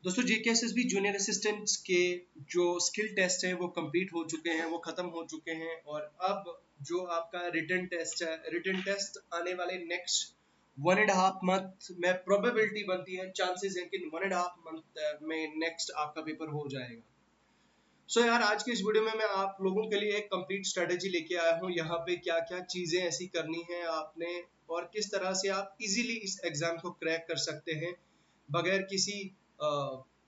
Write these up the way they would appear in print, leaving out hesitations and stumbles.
दोस्तों JKSSB junior assistants के जो स्किल टेस्ट हैं वो कंप्लीट हो चुके हैं, वो खत्म हो चुके हैं और अब जो आपका रिटन टेस्ट है, रिटन टेस्ट आने वाले नेक्स्ट 1.5 मंथ में प्रोबेबिलिटी बनती है, चांसेस है कि 1.5 मंथ में नेक्स्ट आपका पेपर हो जाएगा। सो यार आज की इस वीडियो में मैं आप लोगों के लिए एक कंप्लीट स्ट्रेटेजी लेके आया हूँ। यहाँ पे क्या क्या चीजें ऐसी करनी है आपने और किस तरह से आप इजीली इस एग्जाम को क्रैक कर सकते हैं बगैर किसी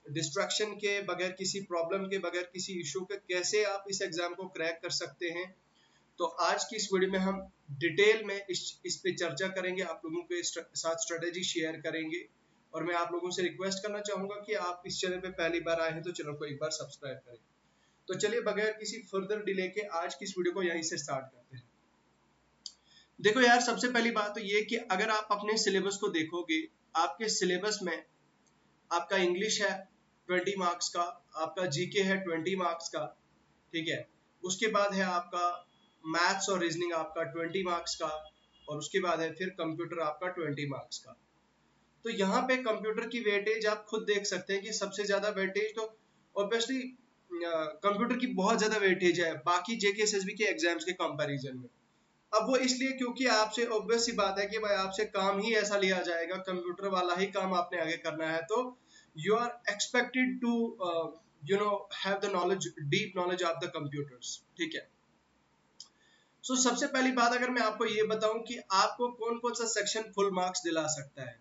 डिस्ट्रैक्शन के, बगैर किसी प्रॉब्लम के, बगैर किसी इशू के, कैसे आप इस एग्जाम को क्रैक कर सकते हैं। तो आज की इस वीडियो में हम डिटेल में इस पे चर्चा करेंगे, आप लोगों के साथ स्ट्रेटेजी शेयर करेंगे और मैं आप लोगों से रिक्वेस्ट करना चाहूंगा कि आप इस चैनल पे पहली बार आए हैं तो चैनल को एक बार सब्सक्राइब करें। तो चलिए बगैर किसी फर्दर डिले के आज की इस वीडियो को यहीं से स्टार्ट करते हैं। देखो यार सबसे पहली बात तो ये कि अगर आप अपने सिलेबस को देखोगे, आपके सिलेबस में आपका इंग्लिश है 20 मार्क्स का, आपका जीके है 20 मार्क्स का, ठीक है। उसके बाद है आपका मैथ्स और रीजनिंग आपका 20 मार्क्स का और उसके बाद है फिर कंप्यूटर आपका 20 मार्क्स का। तो यहाँ पे कंप्यूटर की वेटेज आप खुद देख सकते हैं कि सबसे ज्यादा वेटेज तो ऑब्वियसली कंप्यूटर की बहुत ज्यादा वेटेज है बाकी जेकेएसएसबी के एग्जाम्स के कंपैरिजन में। अब वो इसलिए क्योंकि आपसे ऑब्वियस सी बात है कि भाई आपसे काम ही ऐसा लिया जाएगा, कंप्यूटर वाला ही काम आपने आगे करना है, तो you are expected to have the knowledge, deep knowledge of the computers, ठीक है। सो सबसे पहली बात अगर मैं आपको ये बताऊं कि आपको कौन कौन सा सेक्शन फुल मार्क्स दिला सकता है।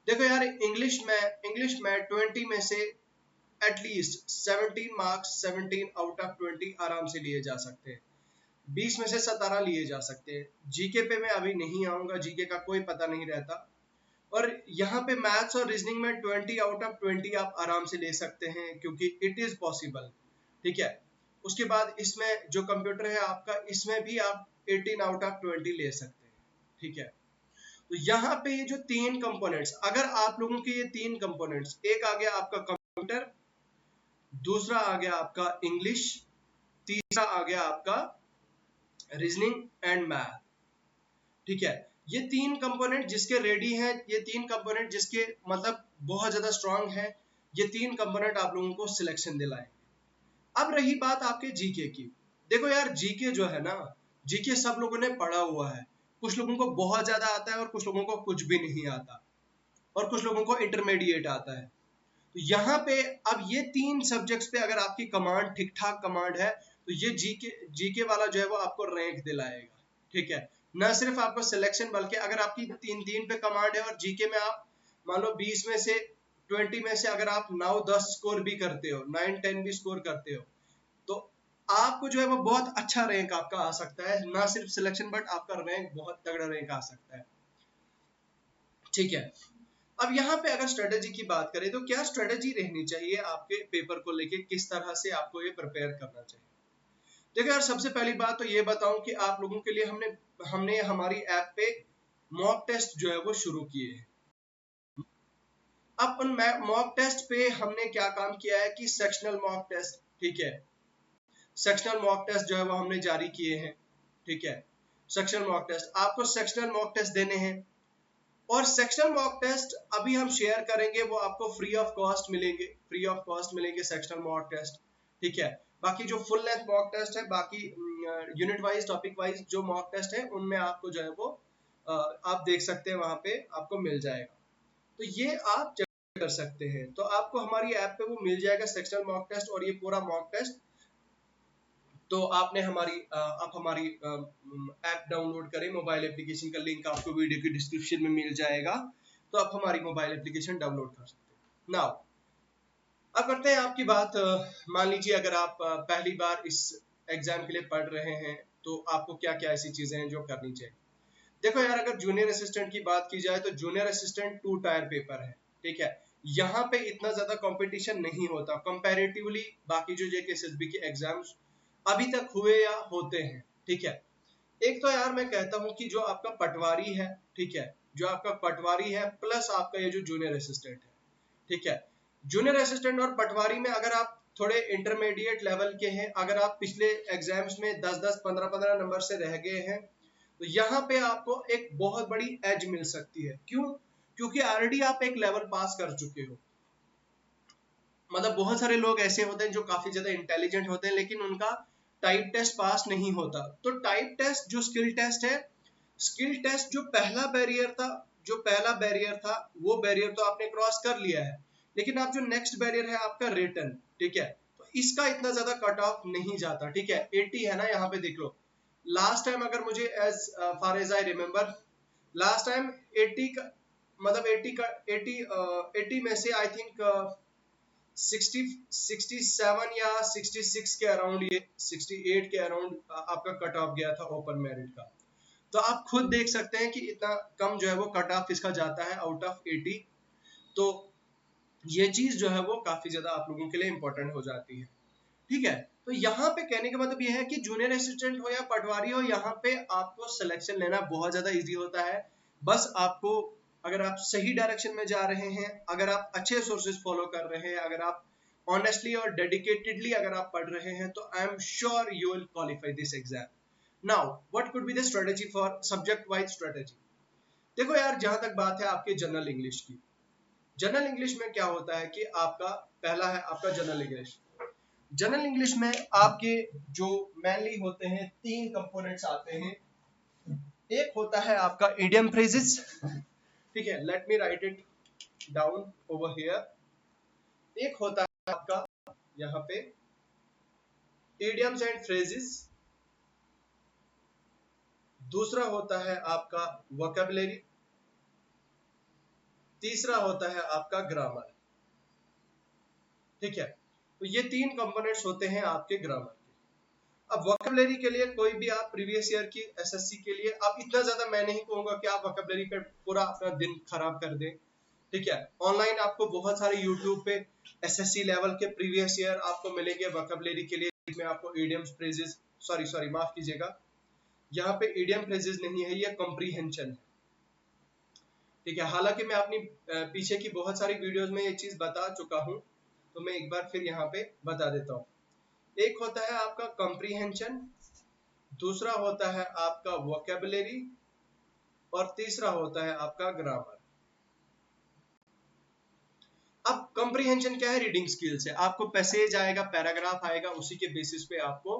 देखो यार इंग्लिश में 20 में से एटलीस्ट 17 मार्क्स, 17 आउट ऑफ 20 आराम से लिए जा सकते हैं, 20 में से 17 लिए जा सकते हैं। जीके पे मैं अभी नहीं आऊंगा, जीके का कोई पता नहीं रहता। और यहाँ पे मैथ्स और रीजनिंग में 20 आउट ऑफ 20 आप आराम से ले सकते हैं क्योंकि इट इज पॉसिबल, ठीक है। उसके बाद इसमें जो कंप्यूटर है आपका, इसमें भी आप 18 आउट ऑफ 20 ले सकते हैं, ठीक है। तो यहाँ पे ये जो तीन कंपोनेंट्स, अगर आप लोगों के ये तीन कंपोनेंट्स, एक आ गया आपका कंप्यूटर, दूसरा आ गया आपका इंग्लिश, तीसरा आ गया आपका रीजनिंग एंड मैथ, ठीक है। ये तीन कंपोनेंट जिसके रेडी हैं, ये तीन कंपोनेंट जिसके मतलब बहुत ज्यादा स्ट्रांग है, ये तीन कंपोनेंट आप लोगों को सिलेक्शन दिलाएंगे। अब रही बात आपके जीके की। देखो यार जीके जो है ना, जीके सब लोगों ने पढ़ा हुआ है, कुछ लोगों को बहुत ज्यादा आता है और कुछ लोगों को कुछ भी नहीं आता और कुछ लोगों को इंटरमीडिएट आता है। तो यहाँ पे अब ये तीन सब्जेक्ट्स पे अगर आपकी कमांड ठीक ठाक कमांड है तो ये जीके जीके वाला जो है वो आपको रैंक दिलाएगा, ठीक है। न सिर्फ आपको सिलेक्शन बल्कि अगर आपकी तीन तीन पे कमांड है और जीके में आप मान लो 20 में से 20 में से अगर आप 9-10 स्कोर भी करते हो, 9-10 भी स्कोर करते हो, तो आपको जो है वो बहुत अच्छा रैंक आपका आ सकता है, ना सिर्फ सिलेक्शन बट आपका रैंक बहुत तगड़ा रैंक आ सकता है, ठीक है। अब यहाँ पे अगर स्ट्रेटेजी की बात करें तो क्या स्ट्रेटेजी रहनी चाहिए आपके पेपर को लेके, किस तरह से आपको ये प्रिपेयर करना चाहिए। देखो यार सबसे पहली बात तो ये बताऊं कि आप लोगों के लिए हमने हमने हमारी ऐप पे मॉक टेस्ट जो है वो शुरू किए हैं। अब उन मॉक टेस्ट पे हमने क्या काम किया है कि सेक्शनल मॉक टेस्ट, ठीक है, सेक्शनल मॉक टेस्ट जो है वो हमने जारी किए हैं, ठीक है। सेक्शनल मॉक टेस्ट, आपको सेक्शनल मॉक टेस्ट देने हैं और सेक्शनल मॉक टेस्ट अभी हम शेयर करेंगे, वो आपको फ्री ऑफ कॉस्ट मिलेंगे, फ्री ऑफ कॉस्ट मिलेंगे सेक्शनल मॉक टेस्ट, ठीक है। बाकी जो फुल लेंथ मॉक टेस्ट है, बाकी यूनिट वाइज टॉपिक वाइज जो मॉक टेस्ट है उनमें आपको जो है वो आप देख सकते हैं, वहां पे आपको मिल जाएगा। तो ये आप चेक कर सकते हैं, तो आपको हमारी ऐप पे वो मिल जाएगा सेक्शनल मॉक टेस्ट और ये पूरा मॉक टेस्ट। तो आपने आप हमारी ऐप डाउनलोड करें, मोबाइल एप्लीकेशन का लिंक आपको वीडियो की डिस्क्रिप्शन में मिल जाएगा, तो आप हमारी मोबाइल एप्लीकेशन डाउनलोड कर सकते हैं। नाउ अब करते हैं आपकी बात। मान लीजिए अगर आप पहली बार इस एग्जाम के लिए पढ़ रहे हैं तो आपको क्या क्या ऐसी चीजें हैं जो करनी चाहिए। देखो यार अगर जूनियर असिस्टेंट की बात की जाए तो जूनियर असिस्टेंट 2 टायर पेपर है, ठीक है। यहाँ पे इतना ज्यादा कंपटीशन नहीं होता कंपैरेटिवली बाकी जो जेकेएसएसबी के एग्जाम्स अभी तक हुए या होते हैं, ठीक है। एक तो यार मैं कहता हूँ कि जो आपका पटवारी है, ठीक है, जो आपका पटवारी है प्लस आपका ये जो जूनियर असिस्टेंट है, ठीक है। जूनियर असिस्टेंट और पटवारी में अगर आप थोड़े इंटरमीडिएट लेवल के हैं, अगर आप पिछले एग्जाम्स में 10-10, 15-15 नंबर से रह गए हैं तो यहाँ पे आपको एक बहुत बड़ी एज मिल सकती है। क्यों? क्योंकि ऑलरेडी आप एक लेवल पास कर चुके हो। मतलब बहुत सारे लोग ऐसे होते हैं जो काफी ज्यादा इंटेलिजेंट होते हैं लेकिन उनका टाइप टेस्ट पास नहीं होता। तो टाइप टेस्ट जो स्किल टेस्ट है, स्किल टेस्ट जो पहला बैरियर था, वो बैरियर तो आपने क्रॉस कर लिया है, लेकिन आप जो नेक्स्ट बैरियर है आपका रिटन, ठीक है, तो इसका इतना ज्यादा कट ऑफ नहीं जाता, ठीक है। 80 है ना, यहाँ पे देख लो। लास्ट टाइम अगर मुझे as far as I remember, last time 80 का मतलब 80 का 80 में से आई थिंक 67 या 66 के अराउंड, ये 68 के अराउंड आपका कट ऑफ गया था ओपन मेरिट का। तो आप खुद देख सकते हैं कि इतना कम जो है वो कट ऑफ इसका जाता है आउट ऑफ 80। तो ये चीज जो है वो काफी ज्यादा आप लोगों के लिए इंपॉर्टेंट हो जाती है, ठीक है। तो यहाँ पे कहने का मतलब ये है कि जूनियर असिस्टेंट हो या पटवारी हो, यहाँ पे आपको सिलेक्शन लेना बहुत ज्यादा इजी होता है। बस आपको, अगर आप सही डायरेक्शन में जा रहे हैं, अगर आप अच्छे सोर्सेज फॉलो कर रहे हैं, अगर आप ऑनेस्टली और डेडिकेटेडली अगर आप पढ़ रहे हैं, तो I am sure you will qualify this exam. Now what could be the strategy for subject wise strategy. देखो यार, जहां तक बात है आपके जनरल इंग्लिश की, जनरल इंग्लिश में क्या होता है कि आपका पहला है आपका जनरल इंग्लिश। जनरल इंग्लिश में आपके जो मेनली होते हैं 3 कंपोनेंट्स आते हैं। एक होता है आपका इडियम फ्रेजेस, ठीक है, let me right it down over here. एक होता है आपका यहाँ पे इडियम्स एंड फ्रेजेस, दूसरा होता है आपका वोकैबुलरी, तीसरा होता है आपका ग्रामर, ठीक है। तो ये 3 कंपोनेंट्स होते हैं आपके ग्रामर के। अब वोकैबुलरी के लिए कोई भी आप प्रीवियस ईयर की एसएससी के लिए, आप इतना ज्यादा मैं नहीं कहूंगा कि आप वोकैबुलरी पे पूरा अपना दिन खराब कर दें, ठीक है। ऑनलाइन आपको बहुत सारे यूट्यूब पे एसएससी लेवल के प्रीवियस ईयर आपको मिलेंगे वोकैबुलरी के लिए, जिसमें आपको इडियम्स फ्रेजेस, सॉरी माफ कीजिएगा, यहाँ पे इडियम फ्रेजेस नहीं है, ये कॉम्प्रीहेंशन है, ठीक है। हालांकि मैं अपनी पीछे की बहुत सारी वीडियोस में ये चीज बता चुका हूँ, तो मैं एक बार फिर यहाँ पे बता देता हूँ। एक होता है आपका कॉम्प्रीहेंशन, दूसरा होता है आपका वोकैबुलरी, और तीसरा होता है आपका ग्रामर। अब कॉम्प्रीहेंशन क्या है, रीडिंग स्किल्स है। आपको पैसेज आएगा, पैराग्राफ आएगा, उसी के बेसिस पे आपको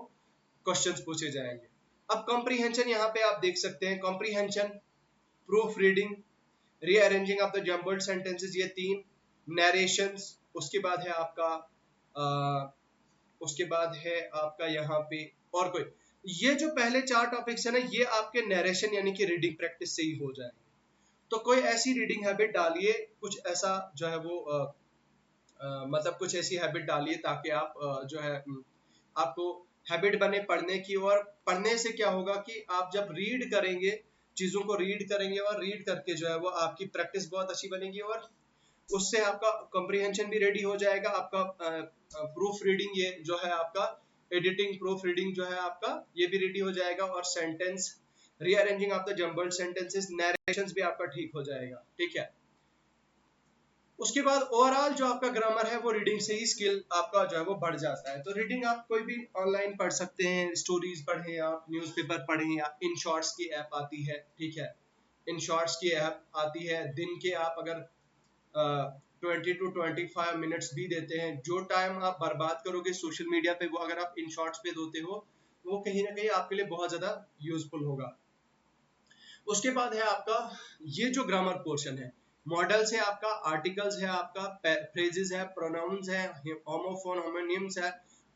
क्वेश्चंस पूछे जाएंगे। अब कॉम्प्रीहेंशन यहाँ पे आप देख सकते हैं, comprehension, proof reading, rearranging of the jumbled sentences, ये 3, नरेशंस, उसके बाद है आपका यहाँ पे और कोई, ये जो पहले 4 टॉपिक्स है ना, ये आपके नरेशन यानी कि रीडिंग प्रैक्टिस से ही हो जाएंगे। तो कोई ऐसी रीडिंग हैबिट डालिए, कुछ ऐसा जो है वो मतलब कुछ ऐसी हैबिट डालिए ताकि आप जो है आपको हैबिट बने पढ़ने की। और पढ़ने से क्या होगा कि आप जब रीड करेंगे, चीजों को रीड करेंगे, और रीड करके जो है वो आपकी प्रैक्टिस बहुत अच्छी बनेगी, और उससे आपका कॉम्प्रीहेंशन भी रेडी हो जाएगा, आपका प्रूफ रीडिंग, ये जो है आपका एडिटिंग प्रूफ रीडिंग जो है आपका, ये भी रेडी हो जाएगा, और sentence rearranging of the jumbled sentences, narrations भी आपका ठीक हो जाएगा, ठीक है। उसके बाद ओवरऑल जो आपका ग्रामर है वो रीडिंग से ही स्किल आपका जो है वो बढ़ जाता है। तो रीडिंग आप कोई भी ऑनलाइन पढ़ सकते हैं, स्टोरीज पढ़ें, आप न्यूज़पेपर पढ़ें, या इन शॉर्ट्स की ऐप आती है, ठीक है, इन शॉर्ट्स की ऐप आती है। दिन के आप अगर 20 to 25 मिनट्स भी देते हैं, जो टाइम आप बर्बाद करोगे सोशल मीडिया पे, वो अगर आप इन शॉर्ट्स पे देते हो, वो कहीं ना कहीं आपके लिए बहुत ज्यादा यूजफुल होगा। उसके बाद है आपका ये जो ग्रामर पोर्शन है, मॉडल्स है आपका, आर्टिकल्स है आपका, फ्रेजेस है, प्रोनाउंस है, होमोफोन होमोनिम्स है,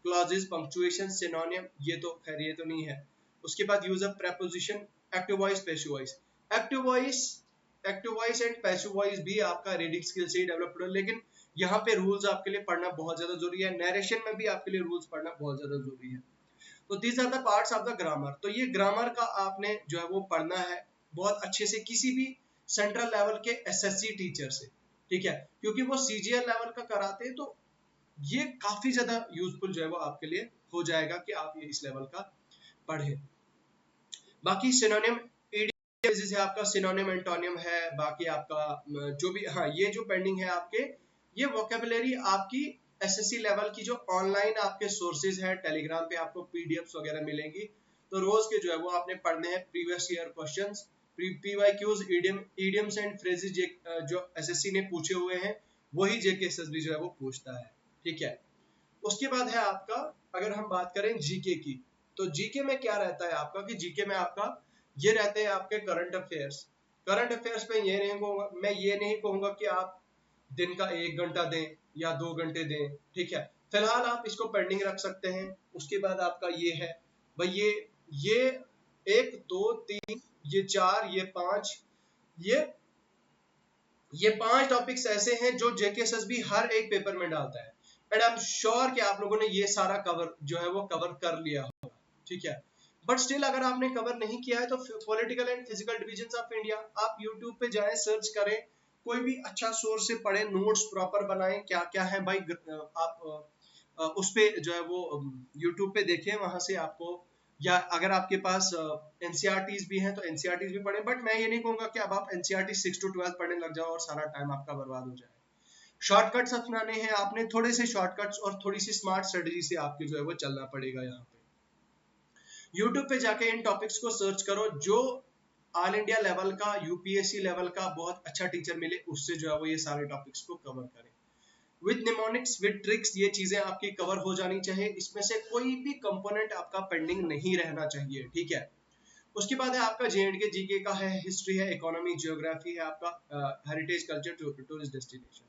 क्लॉजेस, पंक्चुएशन, सिनोनिम, ये तो खैर ये तो नहीं है। उसके बाद use of preposition, active voice, passive voice. Active voice and passive voice भी आपका रीडिंग स्किल से ही डेवलप हो, लेकिन यहाँ पे रूल्स आपके लिए पढ़ना बहुत ज्यादा जरूरी है। नरेशन में भी आपके लिए रूल्स पढ़ना बहुत ज्यादा जरूरी है। तो these are the parts of the grammar. तो ये ग्रामर का आपने जो है वो पढ़ना है बहुत अच्छे से, किसी भी सेंट्रल लेवल के एसएससी टीचर से, ठीक है, क्योंकि वो सीजीएल लेवल का कराते हैं। तो ये काफी ज्यादा यूजफुल जो है वो आपके लिए हो जाएगा कि आप ये इस लेवल का पढ़े। बाकी सिनोनिम है आपका, सिनोनिम एंटोनिम है, बाकी आपका जो भी, हाँ, ये जो पेंडिंग है आपके, ये वोकैबुलरी आपकी एसएससी लेवल की जो ऑनलाइन आपके सोर्सेज है, टेलीग्राम पे आपको पीडीएफ्स वगैरह मिलेंगी। तो रोज के जो है वो आपने पढ़ने हैं previous year questions, PYQs, idioms and phrases जो एसएससी ने पूछे हुए हैं, वही जेके एसएसबी जो है वो पूछता है। ठीक है। उसके बाद है आपका, अगर हम बात करें जीके की, तो जीके में क्या रहता है आपका कि जीके में आपका ये रहते हैं आपके करंट अफेयर्स। करंट अफेयर्स पे ये नहीं कहूंगा, मैं ये नहीं कहूंगा कि आप दिन का 1 घंटा दें या 2 घंटे दें, ठीक है। फिलहाल आप इसको पेंडिंग रख सकते हैं। उसके बाद आपका ये है भाई, ये 1 2 3, ये 4, ये 5, ये 5 टॉपिक्स ऐसे हैं जो जेकेएसएसबी हर एक पेपर में डालता है। एंड आई एम श्योर कि आप लोगों ने ये सारा कवर जो है वो कवर कर लिया होगा, ठीक है। बट स्टिल अगर आपने कवर नहीं किया है तो political and physical division of India आप यूट्यूब पे जाएं, सर्च करें, कोई भी अच्छा सोर्स से पढ़ें, नोट्स प्रॉपर बनाएं, क्या क्या है भाई। आप उस पे जो है वो यूट्यूब पे देखें, वहां से आपको, या अगर आपके पास एनसीईआरटीज भी हैं तो एनसीईआरटीज भी पढ़ें। बट मैं ये नहीं कहूंगा कि अब आप एनसीईआरटी 6 to 12 पढ़ने लग जाओ और सारा टाइम आपका बर्बाद हो जाए। शॉर्टकट्स अपनाने हैं आपने, थोड़े से शॉर्टकट्स और थोड़ी सी स्मार्ट स्ट्रेटजी से आपके जो है वो चलना पड़ेगा। यहाँ पे यूट्यूब पे जाके इन टॉपिक्स को सर्च करो, जो ऑल इंडिया लेवल का, यूपीएससी लेवल का बहुत अच्छा टीचर मिले, उससे जो है वो ये सारे टॉपिक्स को कवर करें। विद निमोनिक्स, विद ट्रिक्स, ये चीजें आपकी कवर हो जानी चाहिए। इसमें से कोई भी कंपोनेंट आपका पेंडिंग नहीं रहना चाहिए, ठीक है। उसके बाद है आपका जेएंडके जीके का है, हिस्ट्री है, इकोनॉमी, जियोग्राफी है, आपका हेरिटेज, कल्चर, टूरिस्ट डेस्टिनेशन।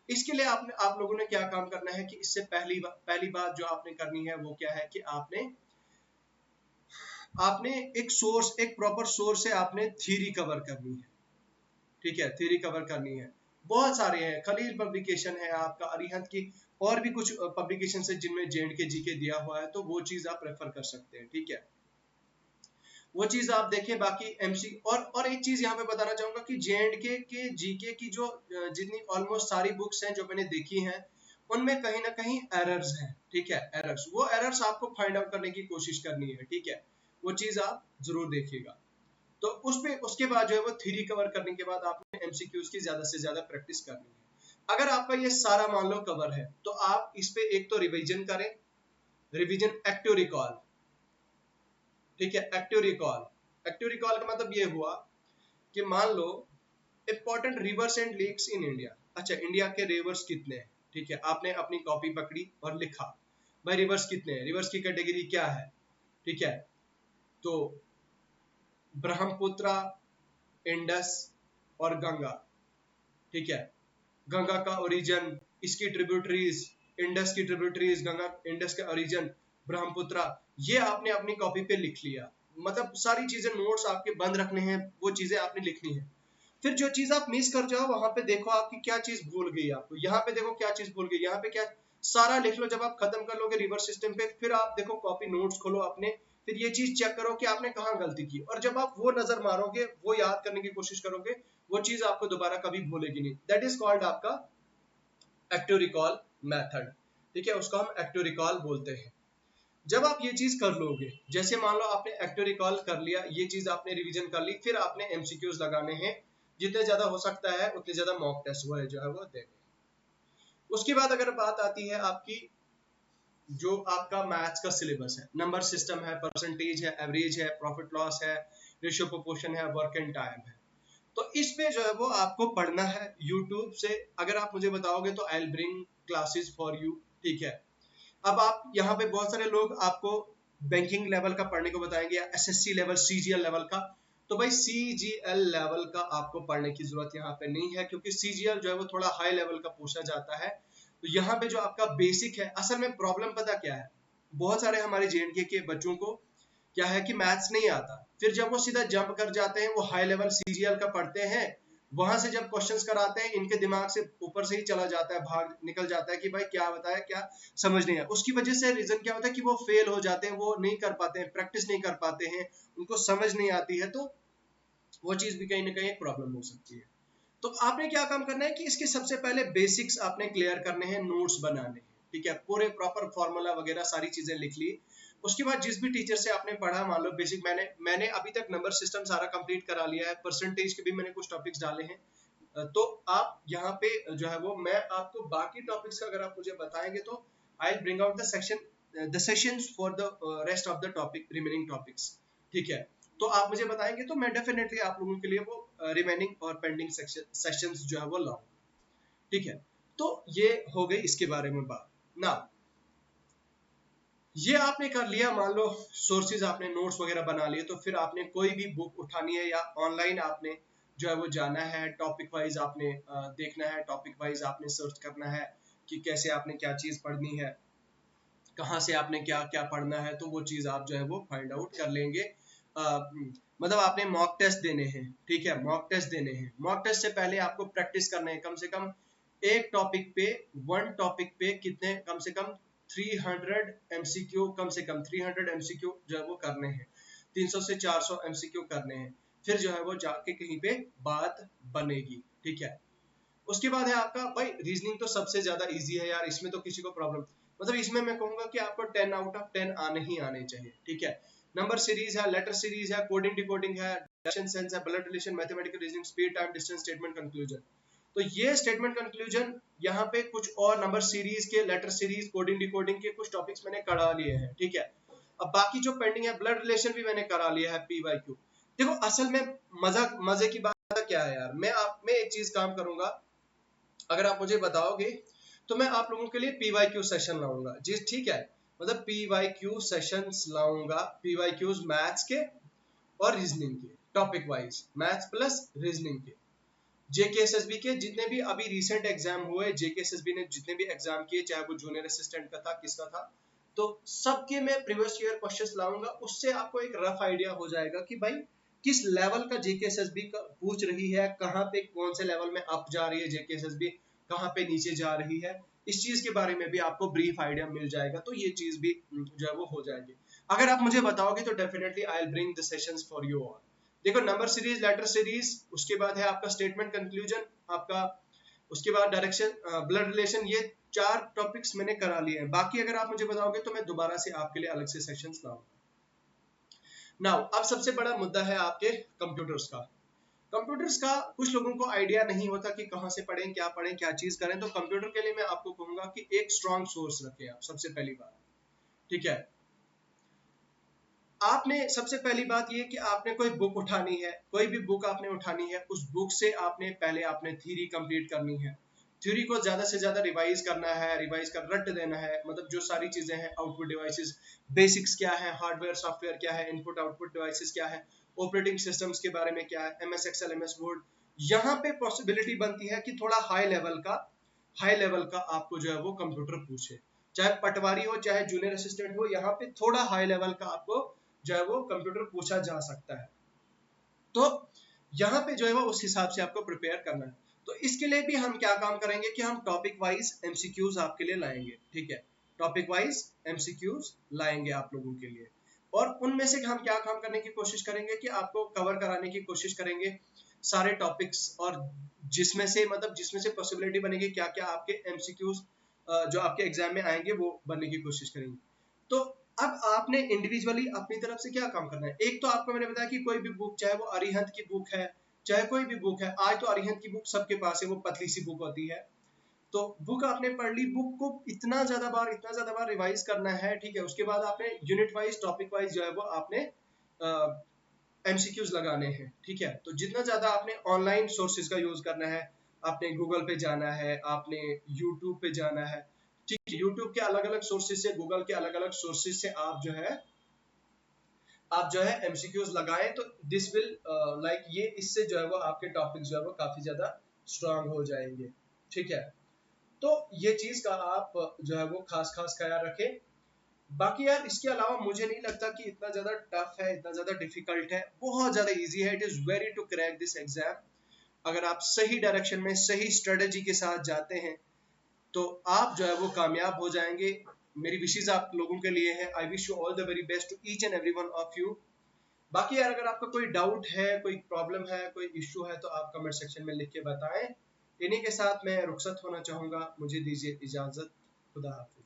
इसके लिए आप लोगों ने क्या काम करना है कि इससे पहली बात जो आपने करनी है वो क्या है कि आपने एक प्रॉपर सोर्स से आपने थ्योरी कवर करनी है, ठीक है। थ्योरी कवर करनी है, बहुत सारे हैं, खलील पब्लिकेशन है आपका, अरिहंत की और भी कुछ पब्लिकेशन है जिनमें जेएंडके जीके दिया हुआ है, तो वो चीज आप रेफर कर सकते हैं, ठीक है। वो चीज आप देखें। बाकी एमसी और एक चीज यहाँ पे बताना चाहूंगा कि जेएंडके के जीके की जो जितनी ऑलमोस्ट सारी बुक्स हैं जो मैंने देखी हैं, उनमें कहीं ना कहीं एरर्स हैं, ठीक है। एरर्स, वो एरर्स आपको फाइंड आउट करने की कोशिश करनी है, ठीक है। वो चीज आप जरूर देखिएगा। तो उसके बाद जो है वो थ्योरी कवर करने के बाद आपने एमसीक्यूज की ज्यादा से ज्यादा प्रैक्टिस करनी है। अगर आपका ये सारा मान लो कवर है तो आप इस पे एक तो रिवीजन करें, रिवीजन एक्टिव रिकॉल, ठीक है। एक्टिव रिकॉल का मतलब ये हुआ कि मान लो important rivers and lakes in India. अच्छा, इंडिया के रिवर्स कितने हैं, ठीक है। आपने अपनी कॉपी पकड़ी और लिखा भाई रिवर्स कितने हैं, रिवर्स की कैटेगरी क्या है, ठीक है। तो ब्रह्मपुत्र, इंडस और गंगा, ठीक है। गंगा का ओरिजिन, इसकी ट्रिब्यूटरीज, इंडस की ट्रिब्यूटरीज, गंगा इंडस का ओरिजिन, ब्रह्मपुत्र, ये आपने अपनी कॉपी पे लिख लिया। मतलब सारी चीजें, नोट्स आपके बंद रखने हैं, वो चीजें आपने लिखनी है। फिर जो चीज आप मिस कर जाओ वहां पे देखो आपकी क्या चीज भूल गई, आपको यहाँ पे देखो क्या चीज भूल गई, यहाँ पे क्या, सारा लिख लो। जब आप खत्म कर लोगे रिवर्स सिस्टम पे, फिर आप देखो कॉपी नोट्स खोलो अपने, फिर ये चीज चेक करो कि आपने कहाँ गलती की, और जब आप वो नजर मारोगे, वो याद करने की कोशिश करोगे, वो चीज आपको दोबारा कभी भूलेगी नहीं। दैट इज कॉल्ड आपका एक्टिव रिकॉल मेथड, ठीक है। उसको हम एक्टिव रिकॉल बोलते हैं। जब आप ये चीज कर लोगे, जैसे मान लो आपने एक्टिव रिकॉल कर लिया, ये चीज आपने रिवीजन कर ली, फिर आपने एमसीक्यूज लगाने हैं, जितने ज्यादा हो सकता है उतने ज्यादा मॉक टेस्ट वो है जो है वो देने। उसके बाद अगर बात आती है आपकी, जो आपका मैथ्स का सिलेबस है, नंबर सिस्टम है, परसेंटेज है, एवरेज है, प्रॉफिट लॉस है, रेशियो प्रोपोर्शन है, वर्क एंड टाइम है, तो इस पे जो है वो आपको पढ़ना है यूट्यूब से। अगर आप मुझे बताओगे तो I will bring classes for you, ठीक है। अब आप यहाँ पे बहुत सारे लोग आपको बैंकिंग लेवल का पढ़ने को बताएंगे या एसएससी लेवल, सीजीएल लेवल का, तो भाई सीजीएल लेवल का आपको पढ़ने की जरूरत यहाँ पे नहीं है, क्योंकि सीजीएल जो है वो थोड़ा हाई लेवल का पूछा जाता है। तो यहाँ पे जो आपका बेसिक है, असल में प्रॉब्लम पता क्या है, बहुत सारे हमारे जेएनके के बच्चों को क्या है कि मैथ्स नहीं आता, फिर जब वो सीधा जंप कर जाते हैं, वो हाई लेवल सीजीएल का पढ़ते हैं, वहां से जब क्वेश्चंस कराते हैं, इनके दिमाग से ऊपर से ही चला जाता है, भाग निकल जाता है कि भाई क्या बताया, क्या समझ नहीं आया। उसकी वजह से रीजन क्या होता है कि वो फेल हो जाते हैं, वो नहीं कर पाते हैं, प्रैक्टिस नहीं कर पाते हैं, उनको समझ नहीं आती है, तो वो चीज भी कहीं ना कहीं एक प्रॉब्लम हो सकती है। तो आपने क्या काम करना है कि इसके सबसे पहले बेसिक्स आपने क्लियर करने हैं, नोट्स बनाने हैं, ठीक है। पूरे प्रॉपर फॉर्मूला वगैरह सारी चीजें लिख ली। उसके बाद जिस भी टीचर से आपने पढ़ा, मान लो बेसिक, मैंने अभी तक नंबर सिस्टम सारा कंप्लीट करा लिया है, परसेंटेज के भी मैंने कुछ टॉपिक्स डाले हैं, तो आप यहाँ पे जो है वो, मैं आपको बाकी टॉपिक्स का अगर आप मुझे बताएंगे तो I will bring out the sessions for the rest of the topic, remaining topics, ठीक है। तो आप मुझे बताएंगे तो मैं डेफिनेटली आप लोगों के लिए वो रिमेनिंग और पेंडिंग सेशंस जो है वो लाऊंगा, ठीक है। तो ये हो गई इसके बारे में बात। ना ये आपने कर लिया, मान लो सोर्सेज आपने नोट्स वगैरह बना लिए, तो फिर आपने कोई भी बुक उठानी है या ऑनलाइन आपने जो है वो जाना है, टॉपिक वाइज आपने देखना है, टॉपिक वाइज आपने सर्च करना है कि कैसे आपने क्या चीज पढ़नी है, कहाँ से आपने क्या क्या पढ़ना है, तो वो चीज आप जो है वो फाइंड आउट कर लेंगे। मतलब आपने मॉक टेस्ट देने हैं, ठीक है, मॉक टेस्ट देने हैं। मॉक टेस्ट से पहले आपको प्रैक्टिस करना है, कम से कम एक टॉपिक पे, वन टॉपिक पे कितने, कम से कम 300 एमसीक्यू, कम से कम 300 एमसीक्यू जो है वो करने हैं, 300 से 400 एमसीक्यू करने हैं, फिर जो है वो जाके कहीं पे बात बनेगी, ठीक है। उसके बाद है आपका भाई रीजनिंग, तो सबसे ज्यादा इजी है यार, इसमें तो किसी को प्रॉब्लम, मतलब इसमें मैं कहूंगा कि आपको 10 आउट ऑफ 10 आने ही आने चाहिए, ठीक है। नंबर सीरीज है, लेटर सीरीज है, कोडिंग डिकोडिंग है, डायरेक्शन सेंस है, blood relation, mathematical reasoning, speed, time, distance, statement, conclusion. तो ये स्टेटमेंट कंक्लूजन यहाँ पे कुछ और नंबर सीरीज के, लेटर सीरीज, कोडिंग डिकोडिंग के कुछ टॉपिक्स मैंने करा लिए हैं, ठीक है। अब बाकी जो पेंडिंग है, ब्लड रिलेशन भी मैंने करा लिया है, पीवाईक्यू। देखो असल में मजे की बात क्या है यार, मैं एक चीज काम करूंगा, अगर आप मुझे बताओगे तो मैं आप लोगों के लिए पीवाईक्यू सेशन लाऊंगा जी, ठीक है। मतलब पीवाईक्यू सेशंस लाऊंगा, पीवाईक्यूज मैथ्स के और रीजनिंग के, topic wise maths plus reasoning के, जेकेएसएसबी के जितने भी अभी रिसेंट एग्जाम हुए, जेकेएसएसबी ने जितने भी एग्जाम किए, चाहे वो जूनियर असिस्टेंट का था, किसका था, तो सबके मैं प्रीवियस ईयर क्वेश्चंस लाऊंगा। उससे आपको एक रफ आइडिया हो जाएगा कि भाई किस लेवल का जेकेएसएसबी का पूछ रही है, कहाँ पे कौन से लेवल में अप जा रही है जेकेएसएसबी, कहाँ पे नीचे जा रही है, इस चीज के बारे में भी आपको ब्रीफ आइडिया मिल जाएगा, तो ये चीज भी जो है वो हो जाएगी। अगर आप मुझे बताओगे तो definitely I will bring the sessions for you all. देखो नंबर सीरीज, लेटर सीरीज, उसके बाद है आपका स्टेटमेंट कंक्लूजन आपका, उसके बाद डायरेक्शन, ब्लड रिलेशन, ये 4 टॉपिक्स मैंने करा लिए हैं। बाकी अगर आप मुझे बताओगे तो मैं दोबारा से आपके लिए अलग से सेशंस लाऊंगा। नाउ अब सबसे बड़ा मुद्दा है आपके कंप्यूटर्स का। कंप्यूटर्स का कुछ लोगों को आइडिया नहीं होता कि कहाँ से पढ़ें, क्या चीज करें, तो कंप्यूटर के लिए मैं आपको कहूंगा कि एक स्ट्रॉन्ग सोर्स रखें आप, सबसे पहली बात, ठीक है। आपने सबसे पहली बात ये कि आपने कोई बुक उठानी है, कोई भी बुक आपने उठानी है, उस बुक से आपने पहले आपने थ्योरी कंप्लीट करनी है, थ्योरी को ज्यादा से ज्यादा रिवाइज करना है, रिवाइज कर रट देना है, मतलब जो सारी चीजें हैं, आउटपुट डिवाइसेस, बेसिक्स क्या है, हार्डवेयर सॉफ्टवेयर क्या है, इनपुट आउटपुट डिवाइसेस क्या है, ऑपरेटिंग सिस्टम्स के बारे में क्या है, एमएस एक्सेल, एमएस वर्ड। यहाँ पे पॉसिबिलिटी बनती है कि थोड़ा हाई लेवल का आपको जो है वो कंप्यूटर पूछे, चाहे पटवारी हो चाहे जूनियर असिस्टेंट हो, यहाँ पे थोड़ा हाई लेवल का आपको जो है वो कंप्यूटर पूछा जा सकता है। तो यहाँ पे जो है वो उस हिसाब से आपको प्रिपेयर करना है। तो इसके लिए भी हम क्या काम करेंगे कि हम टॉपिक वाइज एमसीक्यूज आपके लिए लाएंगे, ठीक है, टॉपिक वाइज एमसीक्यूज लाएंगे आप लोगों के लिए, और उनमें से हम क्या काम करने की कोशिश करेंगे कि आपको कवर कराने की कोशिश करेंगे सारे टॉपिक्स, और जिसमें से पॉसिबिलिटी बनेगी क्या क्या आपके एमसीक्यूज जो आपके एग्जाम में आएंगे वो बनने की कोशिश करेंगे। तो अब आपने इंडिविजुअली अपनी तरफ से क्या काम करना है। एक तो आपको मैंने बताया कि कोई भी बुक, चाहे वो अरिहंत की बुक है, चाहे कोई भी बुक है, आज तो अरिहंत की बुक सबके पास है, वो पतली सी बुक होती है, तो बुक आपने पढ़ ली, बुक को इतना ज्यादा बार रिवाइज करना है, ठीक है। उसके बाद आपने यूनिट वाइज, टॉपिक वाइज जो है वो आपने एमसीक्यूज लगाने हैं, ठीक है। तो जितना ज्यादा आपने ऑनलाइन सोर्सेज का यूज करना है, आपने गूगल पे जाना है, आपने यूट्यूब पे जाना है, ठीक है। यूट्यूब के अलग अलग सोर्सेज से, गूगल के अलग अलग सोर्सेज से आप जो है एमसीक्यूज लगाएं, तो दिस विल लाइक ये, इससे जो है वो आपके टॉपिक जो है वो काफी ज्यादा स्ट्रांग हो जाएंगे, ठीक है। तो ये चीज का आप जो है वो खास खास ख्याल रखें। बाकी यार इसके अलावा मुझे नहीं लगता कि इतना ज्यादा टफ है, इतना ज्यादा डिफिकल्ट है, बहुत ज्यादा इजी है। It is very to crack this exam. अगर आप सही डायरेक्शन में, सही स्ट्रेटेजी के साथ जाते हैं तो आप जो है वो कामयाब हो जाएंगे। मेरी विशेष आप लोगों के लिए है, I wish you all the very best to each and every one of you. बाकी यार अगर आपका कोई डाउट है, कोई प्रॉब्लम है, कोई इश्यू है, तो आप कमेंट सेक्शन में लिख के बताएं। इन्हीं के साथ मैं रुखसत होना चाहूंगा, मुझे दीजिए इजाजत, खुदा हाफिज।